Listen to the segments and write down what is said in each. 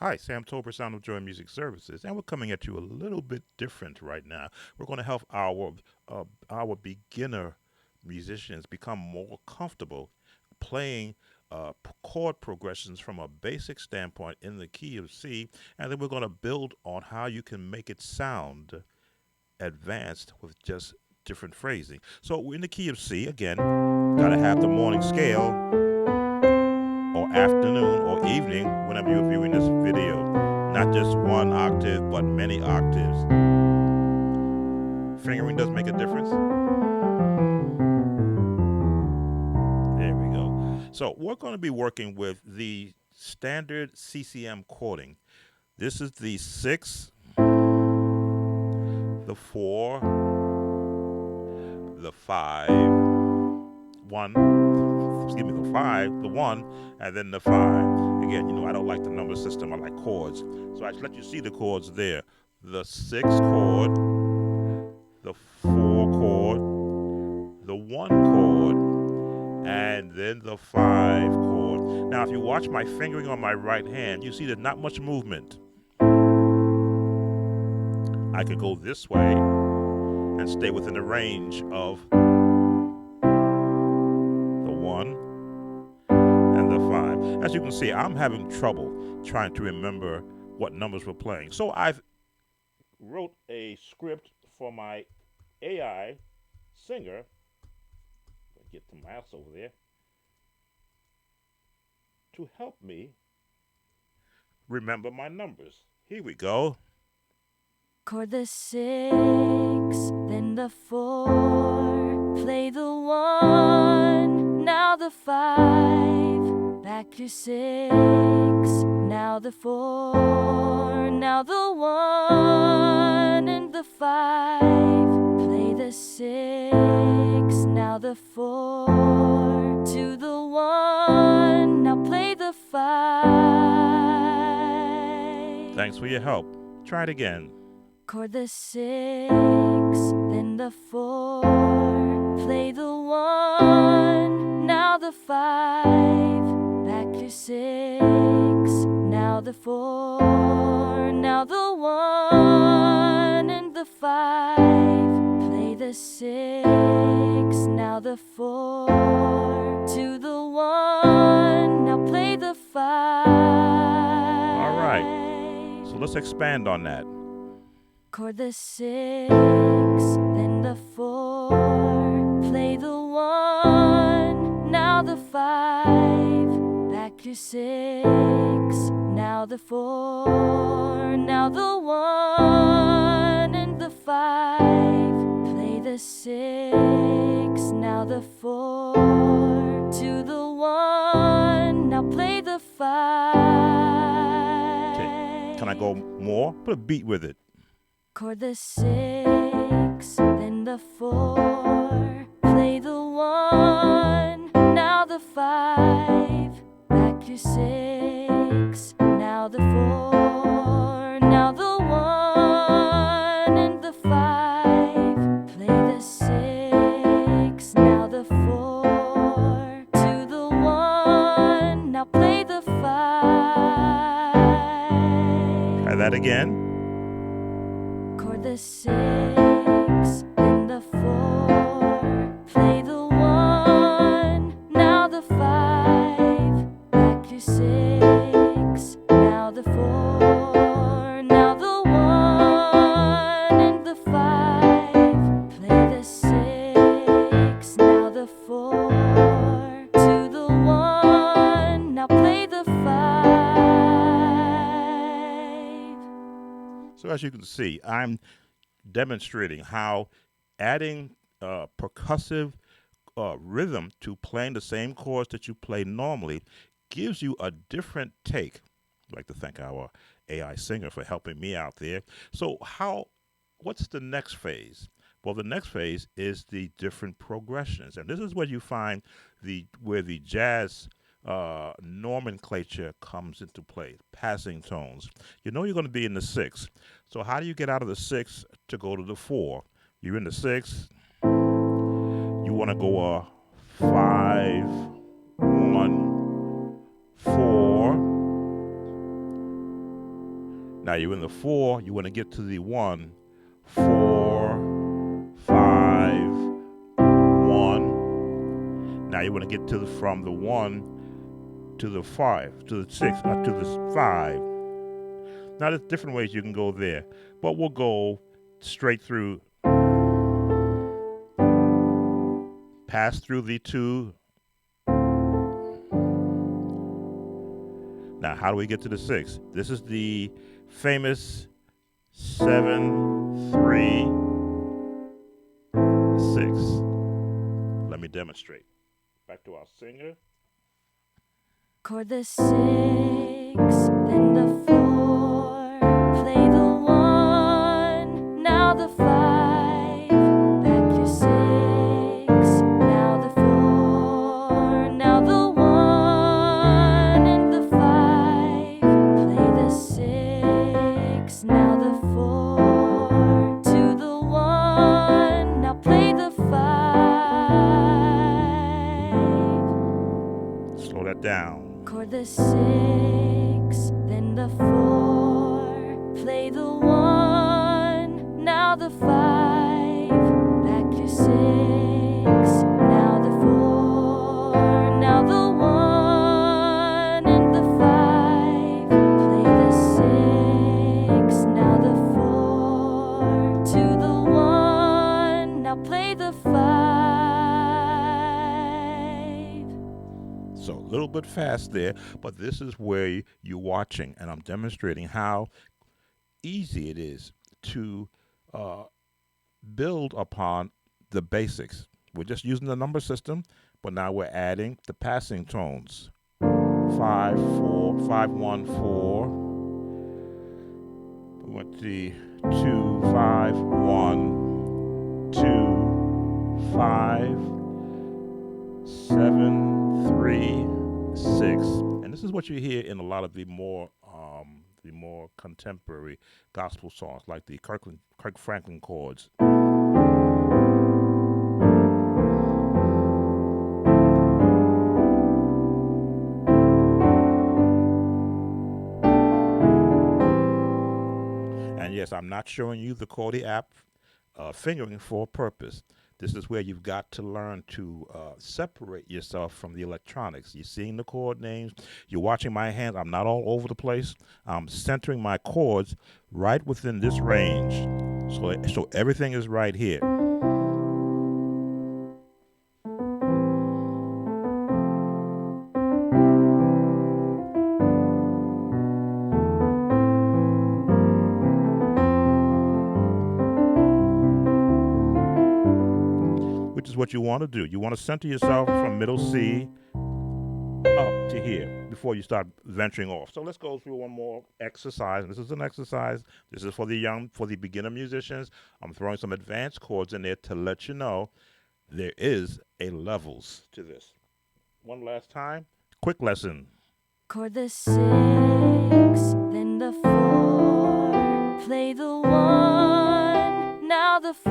Hi, Sam Tober, Sound of Joy Music Services, and we're coming at you a little bit different right now. We're going to help our beginner musicians become more comfortable playing chord progressions from a basic standpoint in the key of C, and then we're going to build on how you can make it sound advanced with just different phrasing. So we're in the key of C again. Got to have the morning scale or afternoon or evening whenever you're viewing this video. Not just one octave, but many octaves. Fingering does make a difference. There we go. So we're going to be working with the standard CCM chording. This is the 6, the 4, the 5, 1, excuse me, the 5, the 1, and then the 5. Again, I don't like the number system, I like chords. So I just let you see the chords there. The 6 chord, the 4 chord, the 1 chord, and then the 5 chord. Now, if you watch my fingering on my right hand, you see there's not much movement. I could go this way and stay within the range of the 1 and the 5. As you can see, I'm having trouble trying to remember what numbers we're playing. So I've wrote a script for my AI singer. Get the mouse over there to help me remember my numbers. Here we go. Chord the 6, then the 4, play the 1, now the 5, back to 6, now the 4, now the 1, and the 5, play the 6, now the 4, to the 1, now play the 5. Thanks for your help. Try it again. Chord the 6, then the 4, play the 1, now the 5, back to 6, now the 4, now the 1, and the 5, play the 6, now the 4, to the 1, now play the 5. All right, so let's expand on that. Chord the 6, then the 4, play the 1, now the 5, back to 6, now the 4, now the 1, and the 5, play the 6, now the 4, to the 1, now play the 5. Okay. Can I go more? Put a beat with it. Chord the 6, then the 4, play the 1, now the 5, back to 6, now the 4, now the 1, and the 5, play the 6, now the 4, to the 1, now play the 5. Try that again. Chord the 6, then the 4, play the 1, now the 5, back to 6, now the 4, now the 1, and the 5, play the 6, now the 4, to the 1, now play the 5. So as you can see, I'm demonstrating how adding percussive rhythm to playing the same chords that you play normally gives you a different take. I'd like to thank our AI singer for helping me out there. So what's the next phase? Well, the next phase is the different progressions. And this is where you find where the jazz nomenclature comes into play, passing tones. You know you're going to be in the 6. So how do you get out of the 6 to go to the 4? You're in the 6. You want to go a 5, 1, 4, Now you're in the 4, you want to get to the 1, 4, 5, 1. Now you want to get to from the 1 to the 5, to the 6, to the 5. Now there's different ways you can go there, but we'll go straight through, pass through the 2. Now, how do we get to the 6? This is the famous 7, 3, 6. Let me demonstrate. Back to our singer. Chord the 6, then the 4, play the 1, now the 5, back your 6, now the 4, now the 1, and the 5, play the 6, now the 4, to the 1, now play the 5. Slow that down. Chord the 6, then the 4, play the 1, now the 5, back your 6, now the 4, now the 1, and the 5, play the 6, now the 4, to the 1, now play the 5. So a little bit fast there, but this is where you're watching, and I'm demonstrating how easy it is to build upon the basics. We're just using the number system, but now we're adding the passing tones. 5, 4, 5, 1, 4. We went to 2, 5, 1, 2, 5, 7, 3, 6. And this is what you hear in a lot of the more contemporary gospel songs, like the Kirk Franklin chords. And yes, I'm not showing you the Chordy app fingering for a purpose. This is where you've got to learn to separate yourself from the electronics. You're seeing the chord names. You're watching my hands. I'm not all over the place. I'm centering my chords right within this range. So everything is right here. Which is what you want to do. You want to center yourself from middle C up to here before you start venturing off. So let's go through one more exercise. This is an exercise. This is for the beginner musicians. I'm throwing some advanced chords in there to let you know there is a levels to this. One last time. Quick lesson. Chord the 6, then the 4, play the 1, now the 5,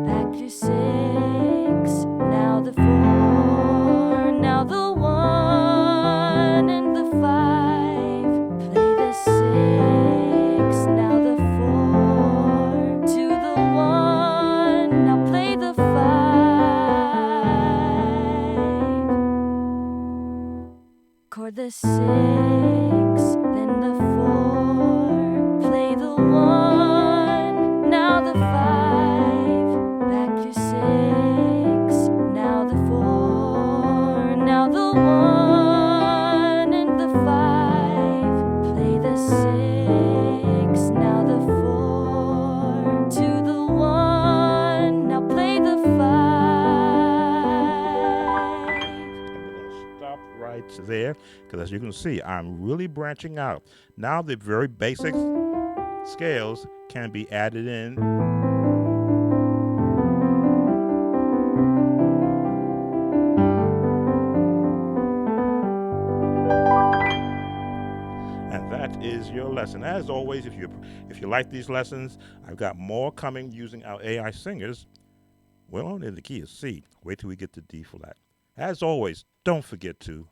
back your 6, now the 4, now the 1, and the 5, play the 6, now the 4, to the 1, now play the 5. Chord the 6, then the 4, play the 1, now the 5, back your 6, now the 4, now the 1, and the 5, play the 6, now the 4, to the 1, now play the 5. Stop right there, because as you can see, I'm really branching out. Now the very basic scales can be added in. And that is your lesson. As always, if you like these lessons, I've got more coming using our AI singers. Well, in the key is C. Wait till we get to D flat. As always, don't forget to